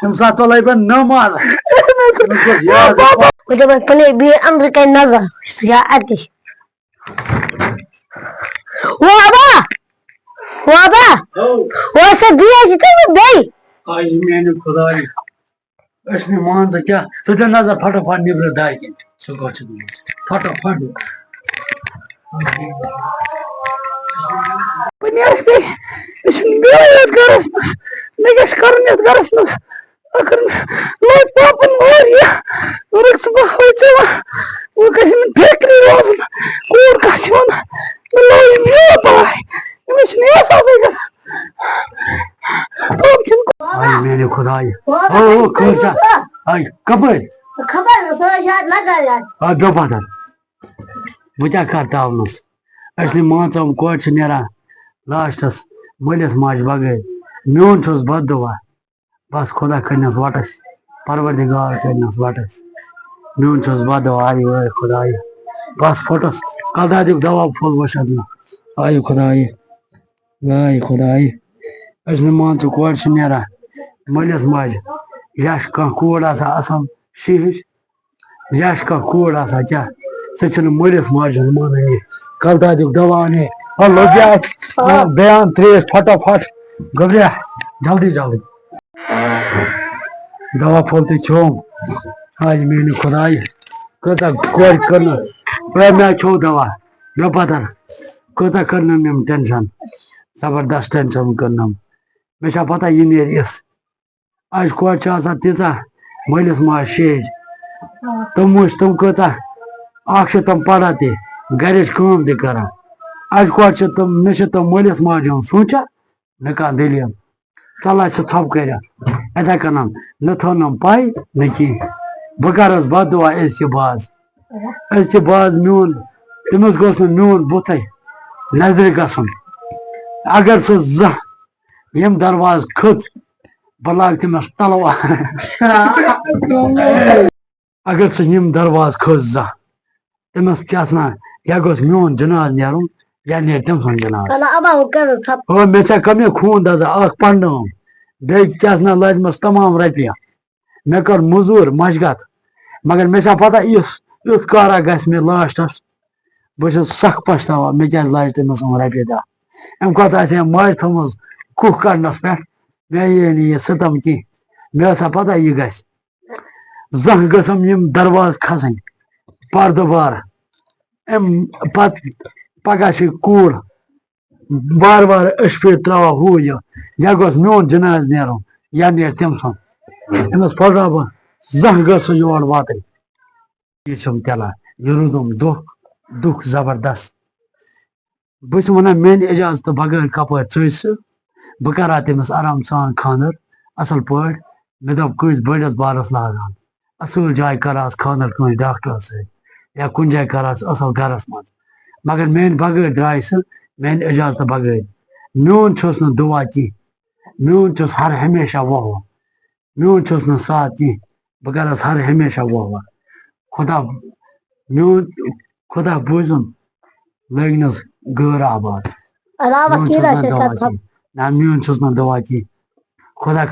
تم سات تو لگ نماز مجھے بس پلے بھی اندر کا نظر یا آتش وابا وہ سے دیا جتے میں بے آج میں نے خدای اس نے مان سے کیا سجن نظر پھٹو پھٹ نبر دائی کی سو گوچ پھٹو پھٹ پنیاس کے اس میں بیویت گرس میں گش کرنیت گرس میں اگر میں پاپن موریا ورک صبح ہوئی چوا وہ کسی میں پھیکری روزن کور کسی ہونا میں لوئی میو پائی میں نہیں ایسا سے گا آج میں نے خدای او کھوچا آج کبر خبر ہے سو شاید لگا جائے دو پاتر بچا کرتا ہوں اس نے مان سے کوٹ سے نیرا لاسٹس ملس ماج بغیر میون چھس بد دعا بس خدا کرنس وٹس پروردگار کرنس وٹس میون چھس بد دعا آئی وے خدای بس فوٹس کدا دیک دوا پھول وشد آئی خدای اس نے مان سے کوٹ سے نیرا ملس ماج یش کان کوڑ آسا اصل شیش یش کان کوڑ آسا کیا سچن ملس ماج ماننی کدا دیک دوا نے اللہ کیا بیان تریس پھٹا پھٹ گبریا جلدی جلدی دوا پھولتی چھوم آج میں نے خدای کتا کوئی کرنا میں چھو دوا میں پتہ کتا کرنا میں ٹینشن زبردست ٹینشن کرنا میں پتہ یہ نیر اس آج کوٹ آسان تیزا ملس ماج شیج تم وچ تم کتا اخ تم پڑا تہ گرچ کام تہ کران آج کوٹ تم نہ تم ملس ماج سوچا نہ کان دلیل ژلان تھپ کران اتھے کنن نہ تھونم پاے نہ کی بہ کرس بد دعا اس کے باز میون تمس گوس نہ میون بُتھے نظر گژھُن اگر سُہ زانٛہہ یِم درواز کھٔژ بہٕ لاگہٕ تٔمِس تلوار اگر سُہ یِم درواز کھٔژ زانٛہہ تٔمِس کیٛاہ سنا یا گوٚژھ میون جناز نیرُن یا نیرِ تٔمۍ سُنٛد جناز مےٚ چھا کمہِ خوٗن دزا اکھ پرنٲوٕم بیٚیہِ کیٛاہ سنا لٲجمَس تمام رۄپیہِ مےٚ کٔر موٚزوٗرۍ مشگت مگر مےٚ چھا پتہ یُتھ کارا گژھِ مےٚ لاسٹس بہٕ چھُس سکھ پچھتاوان مےٚ کیٛازِ لاجہِ تٔمِس یِم رۄپیہِ دہ اَمہِ کھۄتہٕ آسہِ ہے ماجہِ تھٲومٕژ کُف کڑنس پٮ۪ٹھ مےٚ یی نہٕ یہِ سِتم کینٛہہ مےٚ ٲس ہا پتہ یہِ گژھِ زانٛہہ گٔژھم یِم درواز کھسٕنۍ پردٕ وارٕ اَمہِ پتہٕ پگاہ چھِ کوٗر وارٕ وارٕ أچھ پھِرِ تراوان ہُہ یہِ یا گوٚژھ میون جناز نیرُن یا نیرِ تٔمۍ سُنٛد أمِس پھٹراو بہٕ زانٛہہ گٔژھ سُہ یور واتٕنۍ یہِ چھُم تِلان یہِ روٗدُم دُکھ زبردست بہٕ چھُس ونان میانہِ اجازتہٕ بغٲر کپٲرۍ ژٕج سُہ بہٕ کرہا تٔمِس آرام سان خانٛدر اصل پٲٹھۍ مےٚ دوٚپ کٲنٛسہِ بٔڑِس بارس لاگان اصل جایہِ کرہاس خانٛدر کٲنٛسہِ ڈاکٹرس سۭتۍ یا کُنہِ جایہِ کرہاس اصل گرس منٛز مگر میانہِ بغٲر درٛاے سُہ میانہِ اجازتہٕ بغٲر میون چھُس نہٕ دُعا کینٛہہ میون چھُس ہر ہمیشہ ووٚہوٕ میون چھُس نہٕ ساتھ کینٛہہ بہٕ کرس ہر ہمیشہ ووٚہوٕ خدا بوٗزُن لٲگنس غٲر آباد نہ میون چھُس نہٕ دُعا کینٛہہ خدا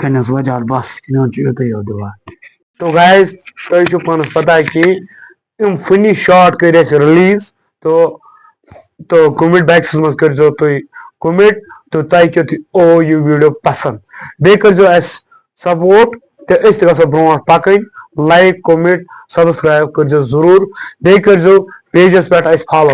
کٔرنس وجال بس میون چھُ یُتُے یوت دُعا تو گایز تۄہہِ چھُو پانس پتہ کہِ یِم فنی شاٹ کٔرۍ اَسہِ رِلیٖز تو کومنٹ باکسس منٛز کٔرۍزیو تُہۍ کومنٹ تہٕ تۄہہِ کیُتھ اوو یہِ ویٖڈیو پسنٛد بیٚیہِ کٔرۍزیو اَسہِ سپوٹ تہٕ أسۍ تہِ گژھو برونٛٹھ پکٕنۍ لایک کومنٹ سبسکرایب کٔرۍزیو ضروٗر بیٚیہِ کٔرۍزیو پیجس پٮ۪ٹھ اَسہِ فالو